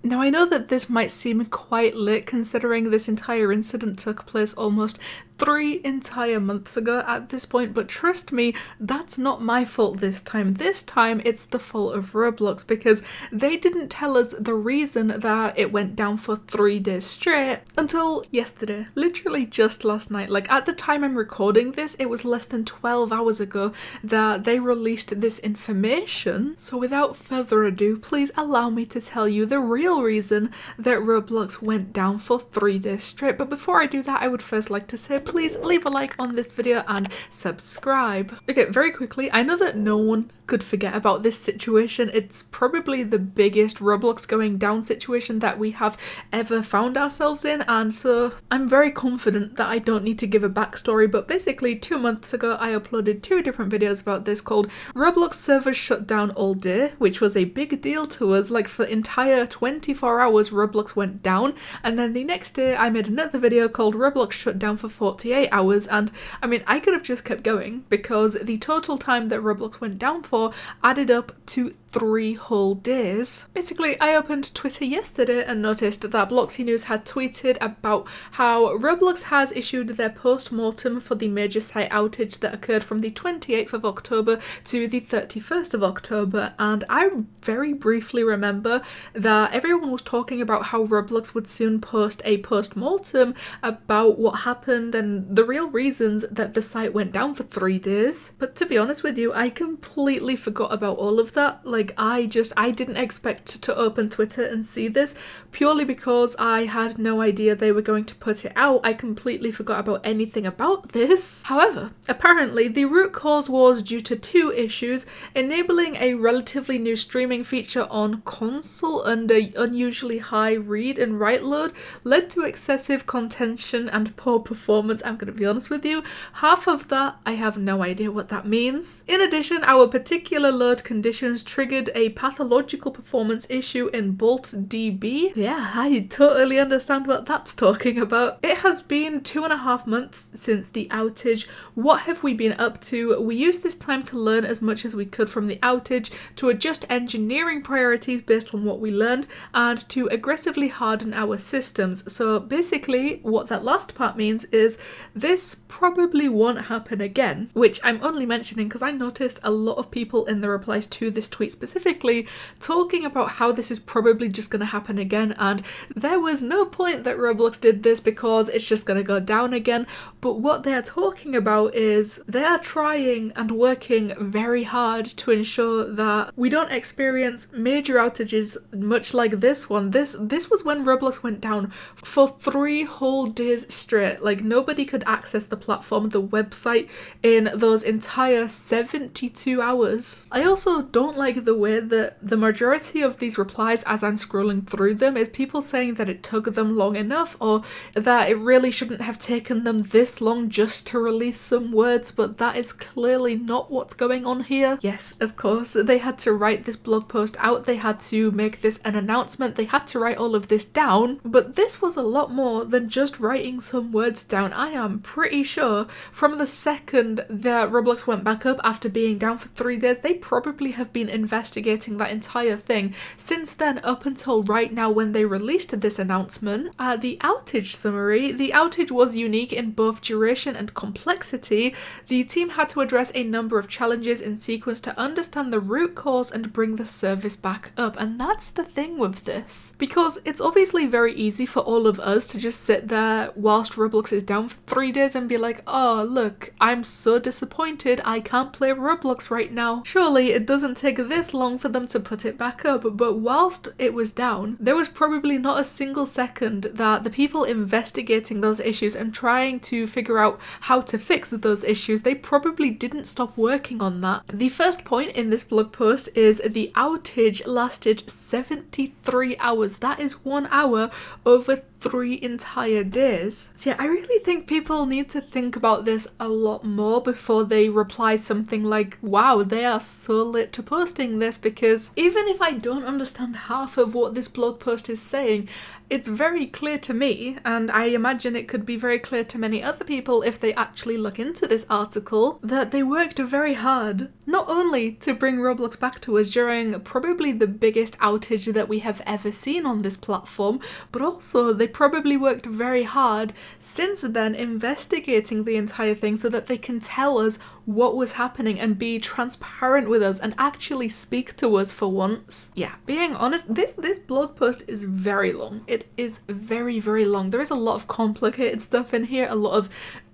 Now I know that this might seem quite late considering this entire incident took place almost 3 entire months ago at this point, but trust me, that's not my fault this time. This time it's the fault of Roblox because they didn't tell us the reason that it went down for 3 days straight until yesterday. Literally just last night. Like at the time I'm recording this, it was less than 12 hours ago that they released this information. So without further ado, please allow me to tell you the real reason that Roblox went down for 3 days straight. But before I do that, I would first like to say please leave a like on this video and subscribe. Okay, very quickly, I know that no one could forget about this situation. It's probably the biggest Roblox going down situation that we have ever found ourselves in, and so I'm very confident that I don't need to give a backstory, but basically 2 months ago I uploaded 2 different videos about this called Roblox servers shut down all day, which was a big deal to us. Like for entire 24 hours Roblox went down, and then the next day I made another video called Roblox shut down for 48 hours, and I mean I could have just kept going because the total time that Roblox went down for added up to 3 whole days. Basically, I opened Twitter yesterday and noticed that Bloxy News had tweeted about how Roblox has issued their post-mortem for the major site outage that occurred from the 28th of October to the 31st of October, and I very briefly remember that everyone was talking about how Roblox would soon post a post-mortem about what happened and the real reasons that the site went down for 3 days. But to be honest with you, I completely forgot about all of that. Like I didn't expect to open Twitter and see this purely because I had no idea they were going to put it out. I completely forgot about anything about this. However, apparently the root cause was due to 2 issues: enabling a relatively new streaming feature on console under unusually high read and write load led to excessive contention and poor performance. I'm gonna be honest with you, half of that I have no idea what that means. In addition, our particular load conditions triggered a pathological performance issue in Bolt DB. Yeah, I totally understand what that's talking about. It has been 2.5 months since the outage. What have we been up to? We used this time to learn as much as we could from the outage, to adjust engineering priorities based on what we learned, and to aggressively harden our systems. So basically what that last part means is this probably won't happen again, which I'm only mentioning because I noticed a lot of people in the replies to this tweet specifically talking about how this is probably just going to happen again, and there was no point that Roblox did this because it's just going to go down again. But what they're talking about is they are trying and working very hard to ensure that we don't experience major outages much like this one. This was when Roblox went down for 3 whole days straight. Like nobody could access the platform, the website, in those entire 72 hours. I also don't like the way that the majority of these replies as I'm scrolling through them is people saying that it took them long enough, or that it really shouldn't have taken them this long just to release some words, but that is clearly not what's going on here. Yes, of course, they had to write this blog post out, they had to make this an announcement, they had to write all of this down, but this was a lot more than just writing some words down. I am pretty sure from the second that Roblox went back up after being down for 3 days, they probably have been investigating that entire thing since then up until right now when they released this announcement. The outage summary: the outage was unique in both duration and complexity. The team had to address a number of challenges in sequence to understand the root cause and bring the service back up. And that's the thing with this, because it's obviously very easy for all of us to just sit there whilst Roblox is down for 3 days and be like, oh look, I'm so disappointed I can't play Roblox right now. Surely it doesn't take this long for them to put it back up, but whilst it was down, there was probably not a single second that the people investigating those issues and trying to figure out how to fix those issues, they probably didn't stop working on that. The first point in this blog post is the outage lasted 73 hours. That is 1 hour over 3 entire days. So yeah, I really think people need to think about this a lot more before they reply something like, wow, they are so late to posting this, because even if I don't understand half of what this blog post is saying, it's very clear to me, and I imagine it could be very clear to many other people if they actually look into this article, that they worked very hard, not only to bring Roblox back to us during probably the biggest outage that we have ever seen on this platform, but also they probably worked very hard since then investigating the entire thing so that they can tell us what was happening and be transparent with us and actually speak to us for once. Yeah, being honest, this blog post is very long. It is very, very long. There is a lot of complicated stuff in here, a lot of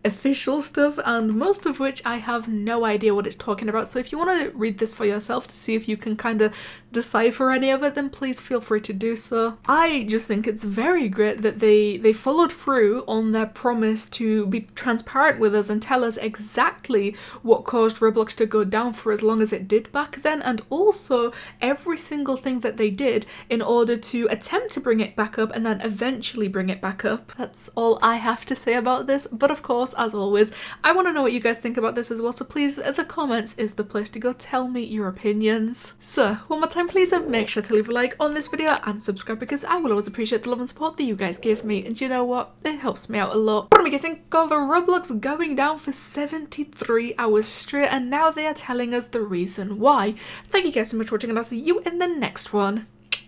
official stuff, and most of which I have no idea what it's talking about. So if you want to read this for yourself to see if you can kind of decipher any of it, then please feel free to do so. I just think it's very great that they followed through on their promise to be transparent with us and tell us exactly what caused Roblox to go down for as long as it did back then, and also every single thing that they did in order to attempt to bring it back up and then eventually bring it back up. That's all I have to say about this, but of course, as always, I want to know what you guys think about this as well, so please, the comments is the place to go. Tell me your opinions. So, one more time please, make sure to leave a like on this video and subscribe, because I will always appreciate the love and support that you guys give me, and you know what? It helps me out a lot. What am I getting? Got the Roblox going down for 73 hours straight, and now they are telling us the reason why. Thank you guys so much for watching, and I'll see you in the next one.